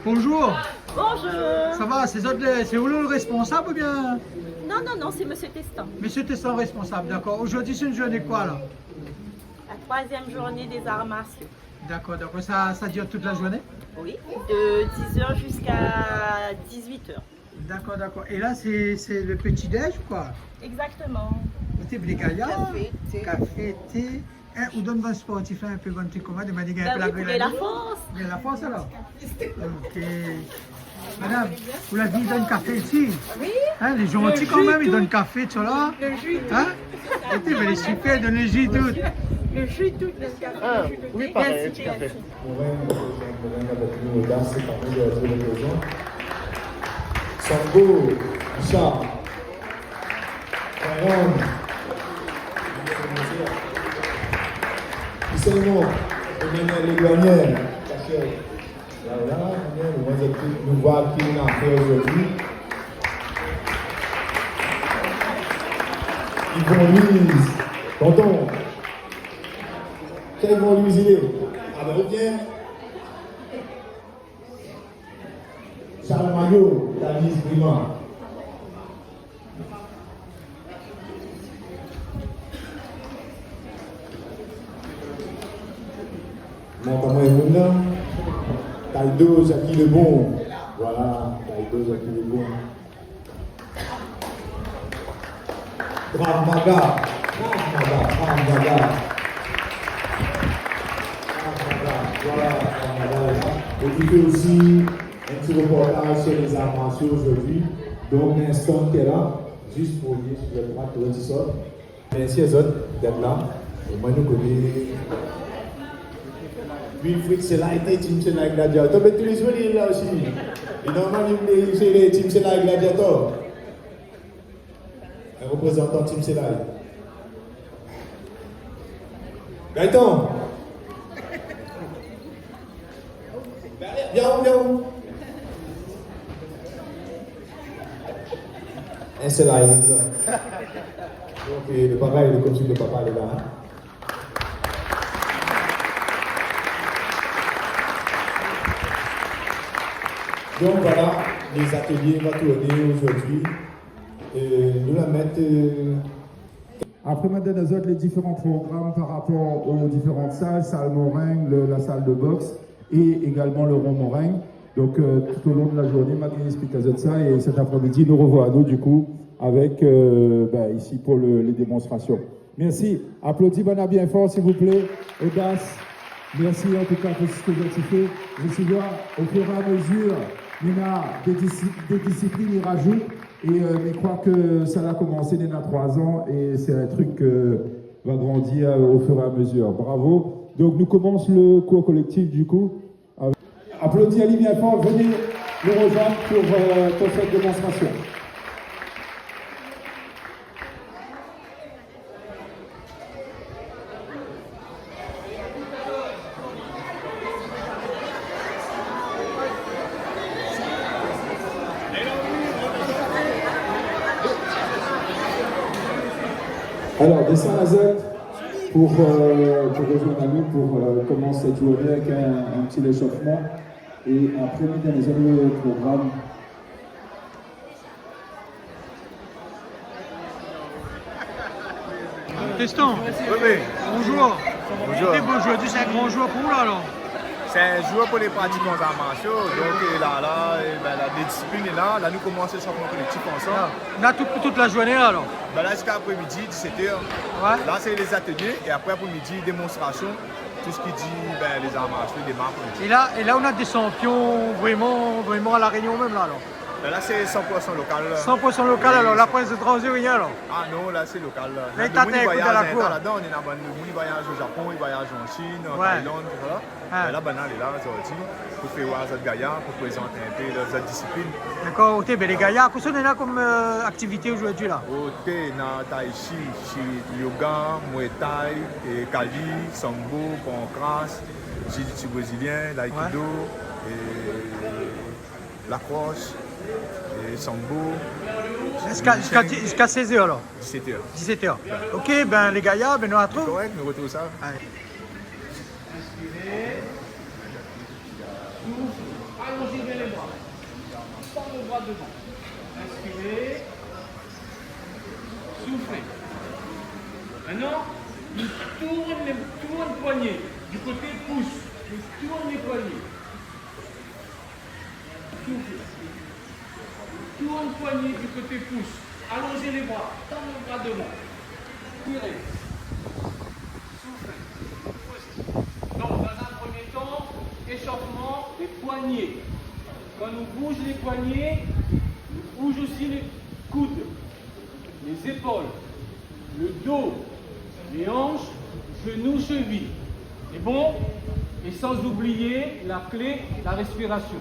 Bonjour. Bonjour. Ça va, c'est vous le responsable ou bien? Non, non, non, c'est Monsieur Testan. Monsieur Tesson responsable, d'accord. Aujourd'hui c'est une journée quoi là? La troisième journée des arts martiaux. D'accord, d'accord. Ça dure toute la journée? Oui, de 10h jusqu'à 18h. D'accord, d'accord. Et là c'est le petit déj ou quoi? Exactement. Thé Bligaya, Café, thé. café, thé. Hein, ou donne un sportif un peu bon petit commande, de manière un peu Ben oui, pour la force. Bien la force alors? Ok. Madame, vous l'avez dit, il donne café ici? Oui. Hein, les gentils quand même, ils donnent café, tu vois là? Le jus tout. Hein? Et tu mais les super, donnent le jus tout. Le jus tout, le café. Ah, le jus tout. oui, pareil, Merci, tout à fait. merci. Sambo, Richard, Caron, Pisselmo, les douanières, voilà, nous voir qui on a fait aujourd'hui. Yvon Louise, tonton, quel Yvon Louise il est? Ah ben, viens. Charles Maillot, Danis Brima. Montamon et Mouna. Taïdo, Jackie Lebon. Voilà, Taïdo, Jackie Lebon. Brave Maga. Voilà, et puis aussi un petit reportage sur les arts martiaux aujourd'hui. Donc, l'instant qui est là, juste pour dire sur le droit de l'audition. Merci à autres d'être là. Et moi, nous connaissons. Wilfried, c'est là, et Team Sela Gladiator. Mais tous les jours, il est là aussi. Et normalement, c'est les Team Sela Gladiator. Un représentant Team Sela. Gaëtan. Viens où? Un seul là, donc le papa, il est comme si le papa est là. Hein? Donc voilà, les ateliers vont tourner aujourd'hui. Nous la mettre. Après, maintenant, nous autres, les différents programmes par rapport aux différentes salles, salle Moringue, la salle de boxe et également le rond Moringue. Donc, tout au long de la journée, Marie explique à ça et cet après-midi, nous revoit à nous, du coup, avec ici pour les démonstrations. Merci. Applaudissez bien fort, s'il vous plaît. Audace. Merci en tout cas pour ce que vous avez fait. Je suis là, au fur et à mesure, il y a des disciplines, il rajoute. Et je crois que ça a commencé dès 3 ans et c'est un truc qui va grandir au fur et à mesure. Bravo. Donc nous commençons le cours collectif du coup. Applaudissez Ali bien fort, venez nous rejoindre pour cette démonstration. Alors, descend la Z pour rejoindre à nous pour commencer cette journée avec un petit échauffement. Et après, nous allons le programme. Teston. Oui. Bonjour. Bonjour. Aujourd'hui c'est un grand jour pour vous là alors. C'est un jour pour les pratiquants d'arts martiaux. Donc la discipline est là. Là, nous commençons le championnat collectif ensemble. On a toute la journée là alors. Là, jusqu'à après-midi, 17h. Ouais. Là, c'est les ateliers. Et après, après-midi, démonstration. Tout ce qui dit les arts martiaux, les marques. Et là on a des champions vraiment à la Réunion même là alors. Là, c'est 100% local. 100% local alors, la province de Transi rien alors. Ah non, là, c'est local. Mais Le t'as monde tes écoutes à la cour. là-dedans, on est là-bas. Le monde voyage au Japon, il voyage en Chine, en Ouais. Thaïlande, tout ça. Ah. Et là, maintenant, il est là, aujourd'hui, pour faire voir cette gaillard, pour présenter un peu cette discipline. D'accord, ok, ben les gars, qu'est-ce qu'on a comme activité aujourd'hui là? Ok, na tai chi, yoga, muay thai, et kali, sambo, pancras, jiu-jitsu brésilien, l'aïkido, et lacrosse, et sambo. Jusqu'à 16h alors. 17h. 17h. Ok, ben les gars, ben nous retrouvons. Correct, nous retrouvons ça. Allez. allongez bien les bras. Tends le bras devant. Inspirez. Soufflez. Maintenant, il tourne le poignet. Du côté pouce. Il tourne les poignets. Soufflez. Tourne le poignet du côté pouce. Allongez les bras. Tends le bras devant. Tirez. Soufflez. Donc, dans un premier temps, échauffement des poignets. Quand on bouge les poignets, on bouge aussi les coudes, les épaules, le dos, les hanches, genoux, chevilles. C'est bon? Et sans oublier la clé, la respiration.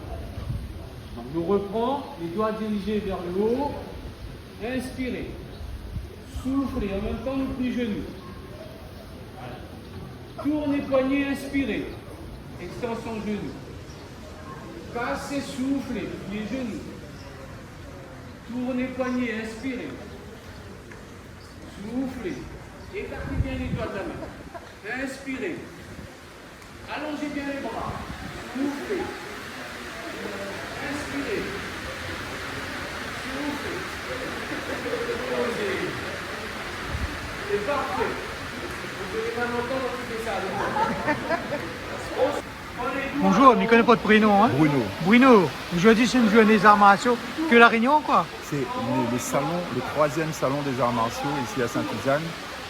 Donc, nous reprenons, les doigts dirigés vers le haut. Inspirez. Soufflez. En même temps, nous plie genoux. Tournez poignets, inspirez. Extension genou. Passez, soufflez, pliez genoux. Tournez poignets, inspirez. Soufflez. Écartez bien les doigts de la main. Inspirez. Allongez bien les bras. Soufflez. Inspirez. Soufflez. Posez. C'est parfait. Vous devez pas longtemps dans toutes les salles. Bonjour, je ne connais pas de prénom. Hein? Bruno. Bruno, aujourd'hui c'est une journée des arts martiaux que la Réunion, quoi. C'est le troisième salon des arts martiaux ici à Sainte-Suzanne,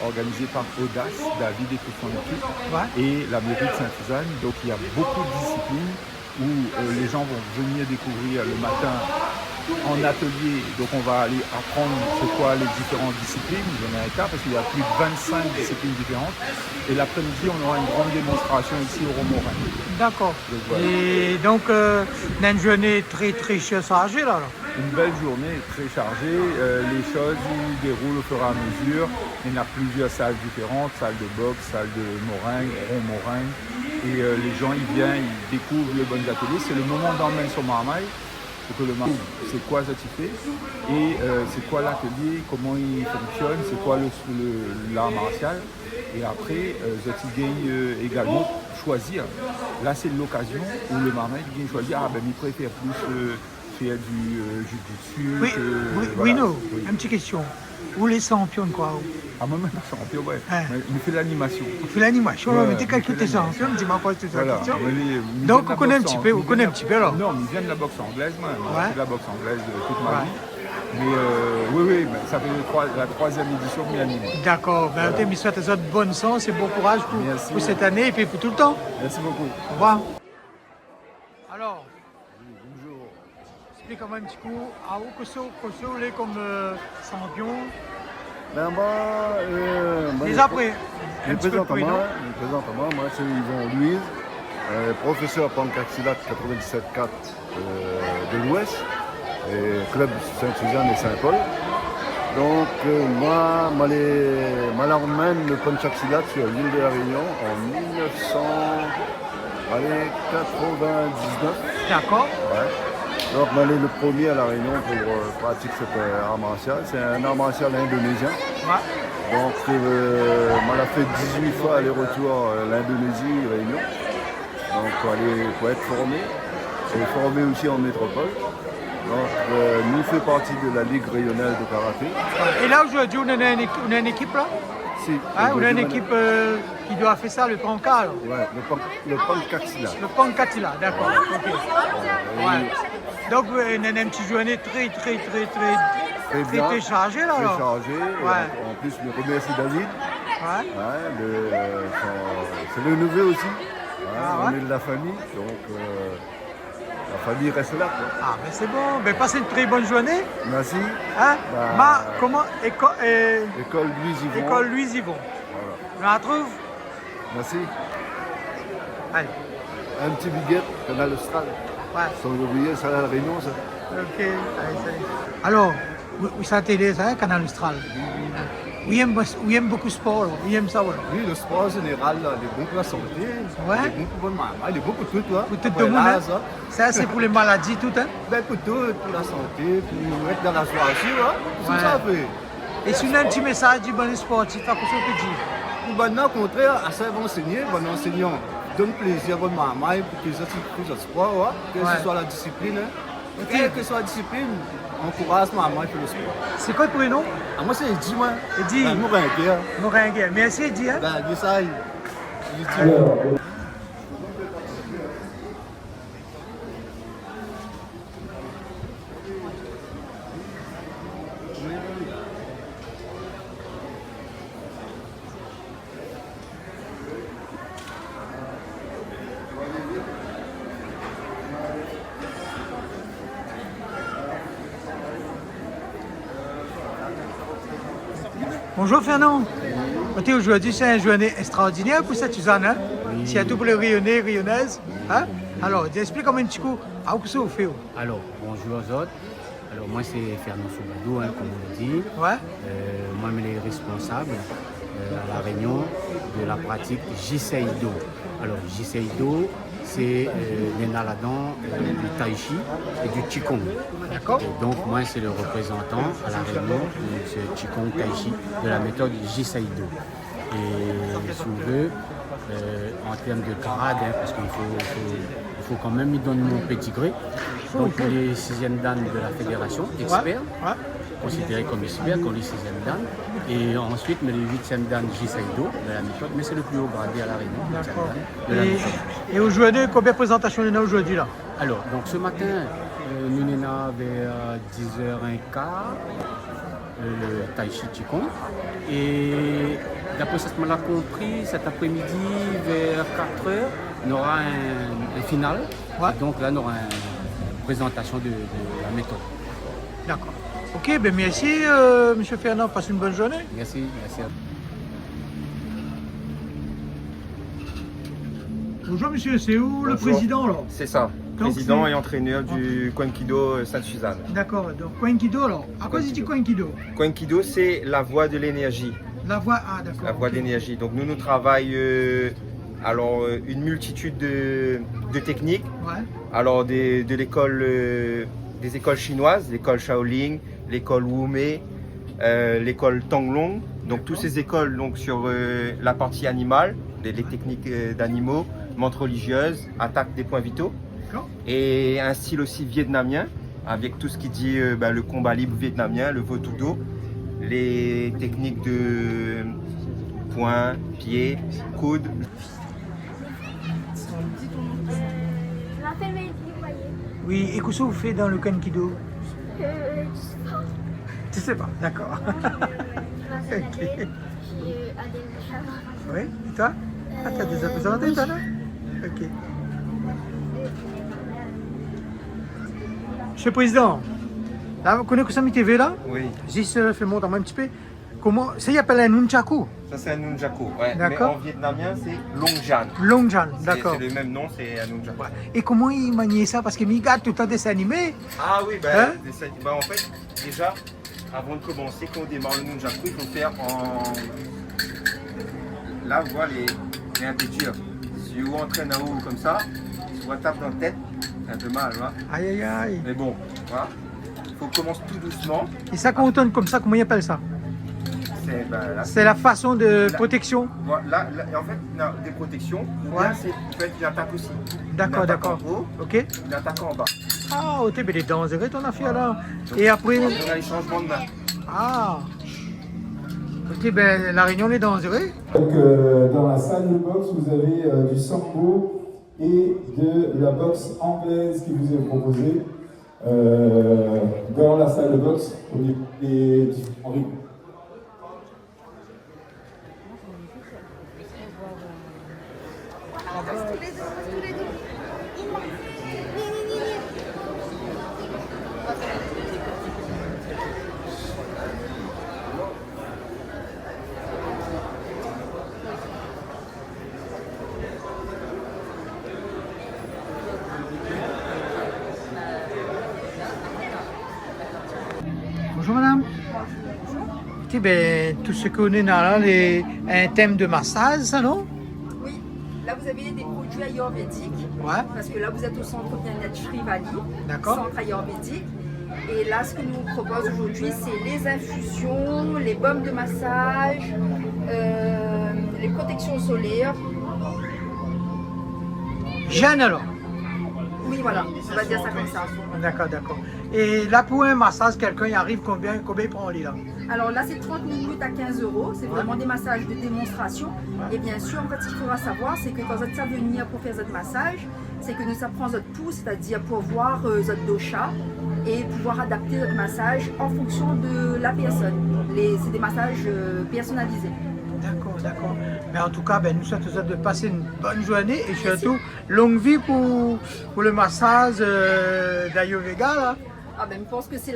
organisé par Audace, David et toute son équipe, et la mairie de Sainte-Suzanne. Donc il y a beaucoup de disciplines où les gens vont venir découvrir le matin en atelier. Donc on va aller apprendre c'est quoi les différentes disciplines. Il y en a un tas parce qu'il y a plus de 25 disciplines différentes. Et l'après-midi, on aura une grande démonstration ici au Romorin. D'accord. Voilà. Et donc, on a une journée très très chargée là. Une belle journée, très chargée. Les choses se déroulent au fur et à mesure. Il y en a plusieurs salles différentes, salle de boxe, salle de moringue, rond moringue. Et les gens, ils viennent, ils découvrent les bons ateliers. C'est le moment d'emmener sur Marmaille. C'est que le marmaille, c'est quoi ça tu fais et c'est quoi l'atelier, comment il fonctionne, c'est quoi l'art martial. Et après, tu gagnes également choisir. Là, c'est l'occasion où le marmaille gagne choisir. Ah ben, il préfère plus faire du jujitsu. Oui, voilà. une petite question. Où les champions, quoi? Ah, moi, je suis champion, ouais. Il fait l'animation. On fait l'animation, ouais, mais t'es calculé tes champions, dis-moi quoi, c'est voilà. question. Donc, on connaît un petit peu, alors. Non, mais il vient de la boxe anglaise, moi. Ouais. J'ai fait de la boxe anglaise toute ma vie. Mais oui, ça fait la troisième édition que j'anime. D'accord, ben, je te souhaite de bonne chance et bon courage pour cette année et puis pour tout le temps. Merci beaucoup. Au revoir. Alors, bonjour. Explique-moi un petit coup, à où que vous est comme champion? Ben moi, Les après, un petit peu présentement, moi c'est Yvon Louise, professeur Pancaxilat 97.4 de l'Ouest, et club Sainte-Suzanne et Saint-Paul. Donc moi l'emmène le Pancaxilat sur l'île de la Réunion en 1999. D'accord. Ouais. Donc, je suis le premier à La Réunion pour pratiquer cet art martial. C'est un art martial indonésien. Ouais. Donc, je fait 18 fois aller-retour l'Indonésie et Réunion. Donc, pour être formé. Et formé aussi en métropole. Donc, nous faisons partie de la Ligue rayonnaise de karaté. Et là, aujourd'hui, on a une équipe là? Si. On a une équipe qui doit faire ça, le Panka. Ouais, le Pancaxilat. Le Pankatila, d'accord. Okay. Ouais. Donc, on a une petite journée très chargée là. Très alors. chargée. Ouais. En plus, je remercie David. Ouais. Ouais, c'est le neveu aussi. Ah, on ouais. est de la famille, donc la famille reste là. Quoi. Ah, ben c'est bon. Ben, passez une très bonne journée. Merci. Hein? Bah, École Louise Yvon. École Louise Yvon. Voilà. On la retrouve? Merci. Allez. Un petit billet, Canal Austral. Ouais. Sans oublier, ça à la Réunion, ça. Ok. Allez, salut. Alors, où ça télé, ça, Canal Austral? Oui, il aime beaucoup le sport, il aime ça, ouais. Oui, le sport en général, il est bon pour la santé, Ouais. il est bon pour le maman, il est bon pour tout, toi. Pour tout le monde, hein. Ça, c'est pour les maladies, tout, hein. Ben, pour tout, pour la santé, pour être dans la soirée, hein. C'est Ouais. ça, fait. Et si on a un petit message du bon sportif, à quoi ça peut dire? Pour maintenant, au contraire, à ça, ils vont enseigner, bon enseignant. donne plaisir à maman pour que les sports, ouais. Que ce soit la discipline. Quelle que soit la discipline, on encourage maman pour le sport. C'est quoi le prénom? Ah, moi c'est Eddy, moi. Eddy. Ben, Moringuer. Moringuer. Merci Eddy. Hein? Ben, dis ça, il dit. Alors, Bonjour Fernand. Aujourd'hui, c'est une journée extraordinaire pour cette Suzanne. Hein? C'est tout pour les Rayonnais, Rayonnaises. Hein? Alors, explique-moi un petit coup, à quoi ça vous fait? Alors, bonjour aux autres. Alors, moi, c'est Fernand Soubadou, hein, comme on le dit. Ouais. Moi, je suis responsable à La Réunion de la pratique Jiseido. Alors, Jiseido, c'est l'inhaladon du Tai Chi et du Qigong. D'accord. Donc, moi, c'est le représentant à La Réunion de ce Qigong Tai Chi, de la méthode Jiseido. Et si on veut, en termes de grade, hein, parce qu'il faut quand même y donner mon petit gré. Donc, les 6e dan de la fédération, expert, considéré comme expert, comme les 6e dan. Et ensuite, mais les 8e dan Jiseido de la méthode, mais c'est le plus haut gradé à La Réunion. D'accord. De la méthode. Et aujourd'hui, combien de présentations il y en a aujourd'hui là? Alors, donc ce matin, nous sommes vers 10h15, le Tai Chi Qigong. Et d'après ce que je l'ai compris, cet après-midi, vers 4h, on aura un final. Ouais. Et donc là, on aura une présentation de la méthode. D'accord. Ok, ben merci Monsieur Fernand, passe une bonne journée. Merci, merci à vous. Bonjour monsieur, c'est où le président alors? C'est ça, Donc, président c'est- et entraîneur du Kwenkido Sainte-Suzanne. D'accord, donc Kwenkido alors. À quoi c'est Kwenkido? Kwenkido, c'est la voie de l'énergie. La voix, ah d'accord. La voie ok. de l'énergie. Donc nous travaillons une multitude de techniques. Ouais, Alors de l'école, des écoles chinoises, l'école Shaolin, l'école Wumei, l'école Tonglong. Donc toutes ces écoles donc, sur la partie animale, les techniques d'animaux, montres religieuses, attaque des points vitaux. d'accord. Et un style aussi vietnamien, avec tout ce qui dit le combat libre vietnamien, le Votudo, les techniques de poings, pieds, coudes. Oui, et qu'est-ce que vous faites dans le Kwenkido? Tu sais pas, d'accord. Ok. Oui, et toi? Ah, t'as déjà présenté toi là? Ok. Monsieur le Président, là, vous connaissez Kusami TV là? Oui, Juste, fais-moi un petit peu. Comment, ça y appelle un nunchaku? ça c'est un nunchaku. Ouais. Mais D'accord. en vietnamien c'est Longjan. Longjan, C'est d'accord. le même nom, c'est un nunchaku. Ouais. Et comment il maniait ça? Parce que je regarde tout le temps des animés. Ah oui, Hein? en fait, déjà, avant de commencer, quand on démarre le nunchaku, il faut faire en... Là, vous voyez, il est un peu dur. Si vous entraînez en haut comme ça, si vous tape dans la tête, c'est un peu mal, voilà. Aïe aïe aïe. Mais bon, voilà. Il faut commencer tout doucement. Et ça, quand on tourne comme ça, comment il appelle ça? Là, C'est la façon de Là. protection. voilà, là, en fait, non, des protections. Ou Ouais. bien c'est, en fait, il attaque aussi. D'accord, Il attaque d'accord. en haut, Ok. il attaque en bas. Ah, ok, mais les dangereux ton affaire là. Et après. On a les changements de main. Ah. Ok, ben la réunion est dangereux. Donc, dans la salle de boxe, vous avez du sambo et de la boxe anglaise qui vous est proposée. Dans la salle de boxe, au niveau des différents rythmes. Bonjour madame. Ok, ben tout ce qu'on est là, un thème de massage, ça non? Oui, là vous avez des produits ayurvédiques, Ouais. parce que là vous êtes au centre bien-être Shrivali, D'accord. centre ayurvédique. Et là ce que nous vous propose aujourd'hui c'est les infusions, les baumes de massage, les protections solaires. Jeune alors? Oui, voilà, on va dire ça comme ça. D'accord, d'accord. Et là, pour un massage, quelqu'un y arrive, combien il prend en lit là? Alors là, c'est 30 minutes à 15 €. C'est vraiment des massages de démonstration. Et bien sûr, en fait, ce qu'il faudra savoir, c'est que quand vous êtes venir pour faire votre massage, c'est que nous apprenons votre pouls, c'est-à-dire pour voir votre dosha et pouvoir adapter notre massage en fonction de la personne. C'est des massages personnalisés. D'accord, d'accord. Mais en tout cas, ben, nous souhaitons de passer une bonne journée et surtout longue vie pour le massage d'Ayurveda là. Ah ben, je pense que c'est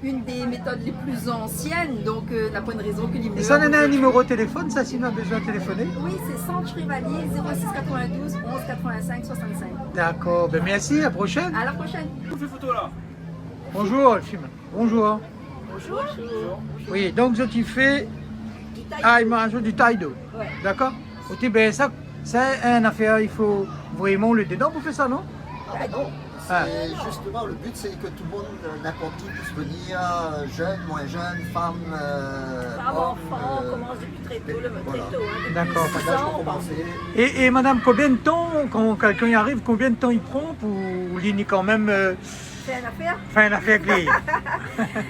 une des méthodes les plus anciennes, donc on n'a pas une raison que Et ça, on a un numéro de téléphone, ça, si on a besoin de téléphoner? Oui, c'est Centre Chevalier 06 92 11 85 65. D'accord, ben merci, à la prochaine. À la prochaine. On fait photo là. Bonjour, Alphime. Bonjour. Bonjour. Oui, donc tu fais il mange du taïdo. Ouais. D'accord? Ok, ben ça, c'est une affaire, il faut vraiment le dedans pour faire ça, non? Ah non, justement, le but c'est que tout le monde, n'importe qui puisse venir, jeune, moins jeune, femme, enfant, on commence depuis très tôt, très tôt. Hein, d'accord. Commencer. Et madame, combien de temps, quand quelqu'un y arrive, combien de temps il prend pour l'île quand même C'est une affaire? faire une affaire clé?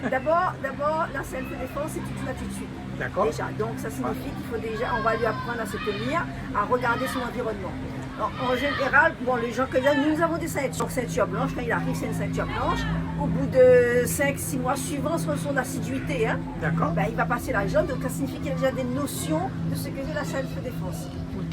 D'abord, la self-défense, c'est toute une attitude. D'accord. Déjà, donc ça signifie qu'il faut déjà, on va lui apprendre à se tenir, à regarder son environnement. Alors, en général, bon, les gens que nous avons des ceintures blanches, quand il arrive, c'est une ceinture blanche. Au bout de 5-6 mois suivants, sur son assiduité, hein, ben, il va passer la jaune, donc ça signifie qu'il a déjà des notions de ce que c'est la self-défense.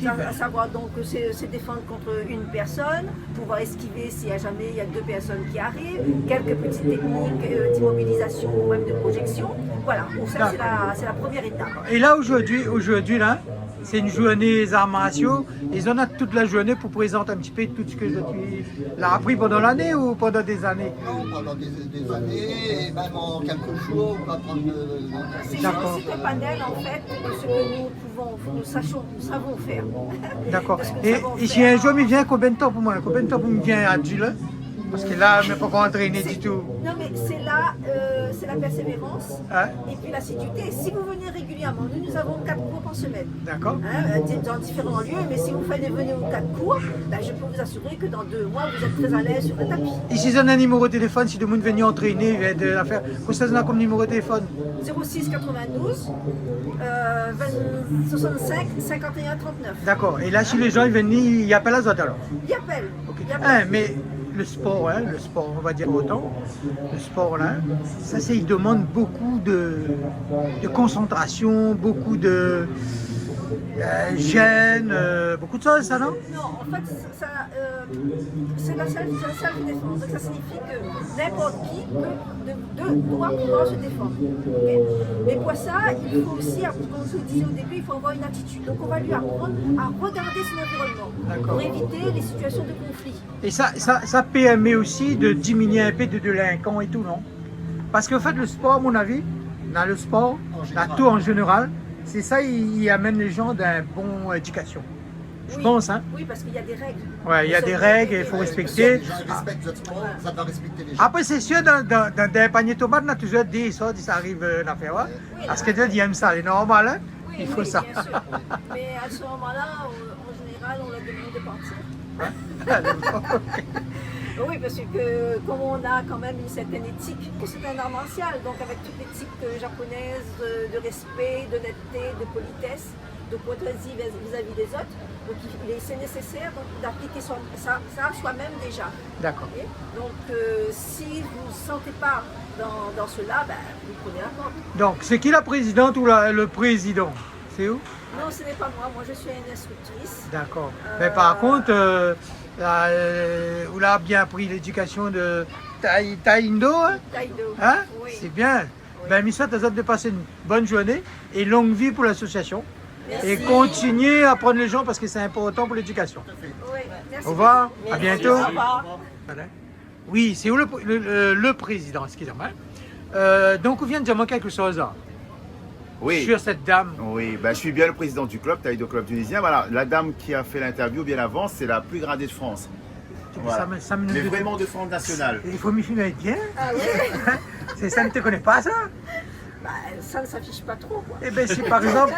À savoir donc que c'est se défendre contre une personne, pouvoir esquiver s'il y a jamais il y a deux personnes qui arrivent, quelques petites techniques d'immobilisation ou même de projection. Voilà, donc ça c'est la première étape. Et là aujourd'hui là, c'est une journée des arts martiaux. Ils en ont toute la journée pour présenter un petit peu tout ce que tu l'as appris pendant l'année ou pendant des années? Non, pendant des années, et même en quelques jours, on va prendre c'est aussi le panel en fait de ce que nous savons faire. D'accord. Et si un jour il vient, combien de temps pour moi? Combien de temps pour me vient à Dieu là? Parce que là, je ne peux pas entraîner du tout. Non, mais c'est la persévérance et puis l'assiduité. Si vous venez régulièrement, nous avons 4 cours par semaine. D'accord. Dans différents lieux, mais si vous venez aux 4 cours, ben, je peux vous assurer que dans 2 mois, vous êtes très à l'aise sur le tapis. Et si on a un numéro de téléphone, si tout le monde vient entraîner, de la faire, qu'est-ce que ça a comme numéro de téléphone? 06 92 65 51 39. D'accord. Et là, si les gens ils viennent, ils appellent à autres alors? Ils appellent. Okay. Mais le sport, on va dire autant, le sport là, ça il demande beaucoup de concentration, beaucoup de gêne, beaucoup de choses, ça non? Non, en fait, c'est la self-défense. Donc ça signifie que n'importe qui doit pouvoir se défendre. Okay? Mais pour ça, il faut aussi, comme je vous disais au début, il faut avoir une attitude. Donc on va lui apprendre à regarder son environnement pour éviter les situations de conflit. Et ça permet aussi de diminuer un peu de délinquants et tout, non? Parce qu'en fait, le sport, à mon avis, dans le sport, dans tout en général, c'est ça, il amène les gens d'une bonne éducation. Je pense, hein? Oui, parce qu'il y a des règles. Ouais, il y a des règles et il faut respecter. Je respecte votre sport, ça doit respecter les gens. Après, c'est sûr, dans un panier de tomates, on a toujours dit ça arrive l'affaire. Ouais? Parce que Dieu aime ça, c'est normal, hein? Il faut ça. Bien sûr. Mais à ce moment-là, en général, on leur demande de partir. Oui, parce que comme on a quand même une certaine éthique, que c'est un art martial, donc avec toute l'éthique japonaise de respect, d'honnêteté, de politesse, de courtoisie vis-à-vis des autres, donc c'est nécessaire d'appliquer ça soi-même déjà. D'accord. Donc si vous ne sentez pas dans cela, ben, vous prenez la porte. Donc c'est qui la présidente ou le président? C'est où? Non, ce n'est pas moi je suis une instructrice. D'accord. Mais par contre, vous avez bien appris l'éducation de Taïndo, hein? Taïdo. Hein? Oui. C'est bien. Ben, Missa, t'as hâte de passer une bonne journée et longue vie pour l'association. Et continuer à apprendre les gens parce que c'est important pour l'éducation. Oui, merci. Au revoir, à bientôt. Au revoir. Voilà. Oui, c'est où le président, excusez-moi. Donc, on vient de dire quelque chose sur cette dame. Oui, ben, je suis bien le président du club, Taïdo Club tunisien. Voilà, la dame qui a fait l'interview bien avant, c'est la plus gradée de France. Voilà. Mais vraiment de France nationale. Il faut m'y filmer bien. Ah oui. C'est ça, ne te connais pas ça? bah, ça ne s'affiche pas trop. Quoi. Eh bien, si par exemple,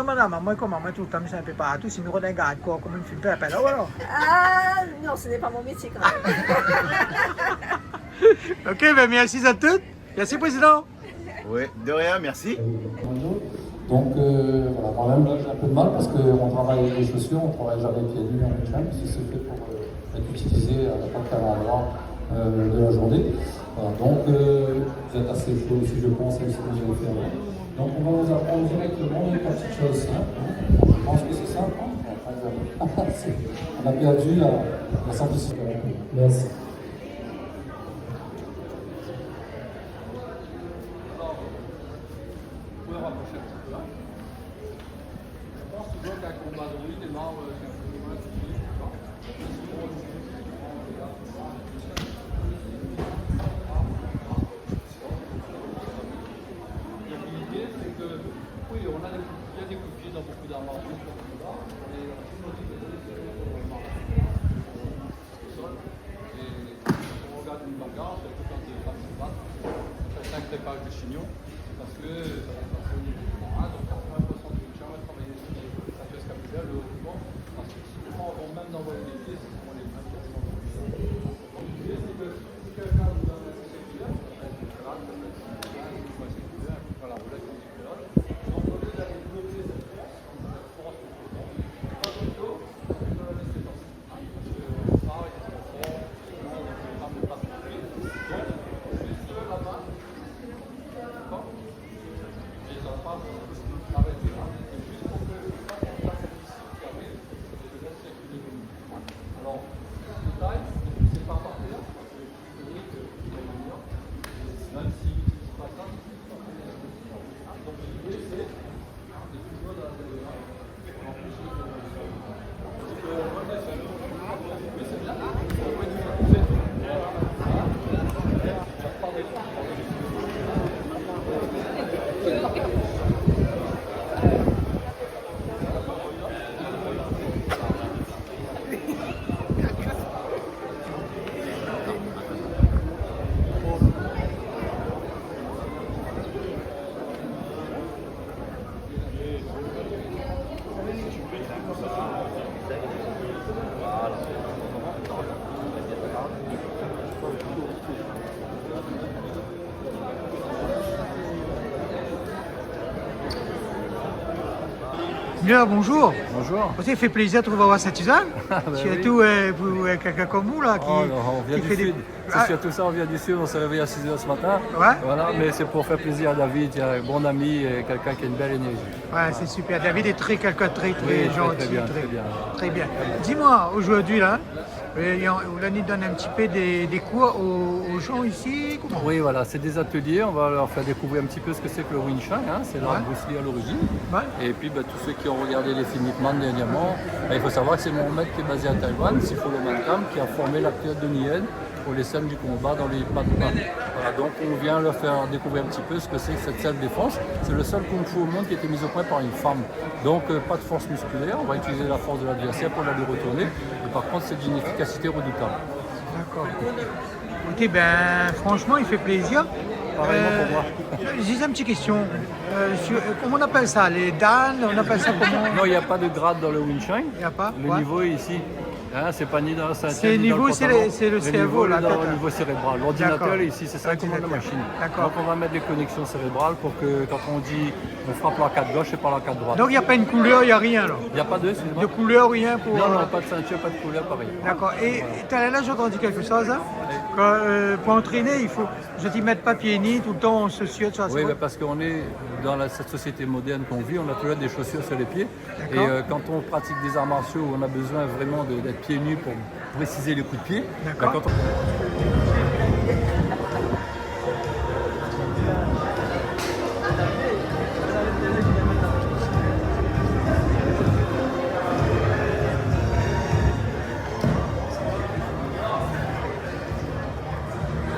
madame, moi, comme moi, tout le temps, je suis un peu partout, si nous regardons quoi, comme une fille, peu appelle, alors. Ah, non, ce n'est pas mon métier quand même. Ok, ben merci à toutes. Merci, Président. Oui, de rien, merci. Donc voilà, moi-même là j'ai un peu de mal parce qu'on travaille avec les chaussures, on travaille jamais pieds nus en week-end, parce que c'est fait pour être utilisé à n'importe quel endroit de la journée. Voilà, donc vous êtes assez chaud aussi je pense avec ce que vous avez fait avant. Donc on va vous apprendre directement une petite chose simple. Je pense que c'est simple. Hein, on a perdu la simplicité. Merci. De chignon parce que donc 80% du chien va travailler sur les ceintures scapulaires, le haut du banc, parce que souvent avant même d'envoyer les pieds, c'est souvent les mains qui sont l'idée c'est que si quelqu'un vous donne un scapulaire, ça peut être une crâne, ça peut être une crâne, un scapulaire, voilà, vous l'avez dans le culotte. Donc au lieu d'aller bloquer cette force, pas plutôt, on peut la laisser passer. Parce que ça, il y a trop fort, sinon on ne peut pas bloquer. Donc, juste la main. Bien, bonjour. Bonjour. Ça fait plaisir de vous voir cette Suzanne. Surtout oui. pour quelqu'un comme vous là qui, non, on vient qui du fait sud. des. C'est surtout ça, on vient du sud, on s'est réveillé à 6h ce matin. Ouais. Voilà, mais c'est pour faire plaisir à David, il y a un bon ami et quelqu'un qui a une belle énergie. Ouais, c'est super. David est quelqu'un de très Oui, gentil. très bien. Très bien. Dis-moi, aujourd'hui là, vous allez donner un petit peu des cours aux gens ici. Comment? Oui, voilà, c'est des ateliers, on va leur faire découvrir un petit peu ce que c'est que le Wing Chun, hein, c'est l'art Bruce Lee à l'origine. Ouais. Et puis tous ceux qui ont regardé les films Ip Man dernièrement, il faut savoir que c'est mon maître qui est basé à Taïwan, Sifu Lomankam, qui a formé l'acteur de Nguyen pour les scènes du combat dans les pas de pas. Voilà, donc on vient leur faire découvrir un petit peu ce que c'est que cette self-défense. C'est le seul kung fu au monde qui a été mis au point par une femme. Donc pas de force musculaire, on va utiliser la force de l'adversaire pour la lui retourner. Et par contre, c'est d'une efficacité redoutable. D'accord. Ok, ben franchement, il fait plaisir. Pareillement pour moi. J'ai une petite question. Comment on appelle ça? Les dan? On appelle ça comment? Non, il n'y a pas de grade dans le Wing Chun. Il n'y a pas? Le niveau est ici. Hein, c'est pas ni dans la ceinture. C'est niveau, c'est le cerveau là. Au niveau cérébral. L'ordinateur est ici, c'est ça qui commande la machine. Donc on va mettre des connexions cérébrales pour que quand on dit on frappe l'arcade gauche et pas l'arcade droite. Donc il n'y a pas une couleur, il n'y a rien là. Il n'y a pas de couleur, rien pour. Non, pas de ceinture, pas de couleur, pareil. D'accord. Et là, j'ai entendu quelque chose. Hein? Pour entraîner, il faut. Je t'y mets pas pieds nus tout le temps, on se suit sur la Oui, parce qu'on est dans cette société moderne qu'on vit, on a toujours des chaussures sur les pieds. Et quand on pratique des arts martiaux où on a besoin vraiment d'être pieds nus pour préciser les coups de pied. D'accord.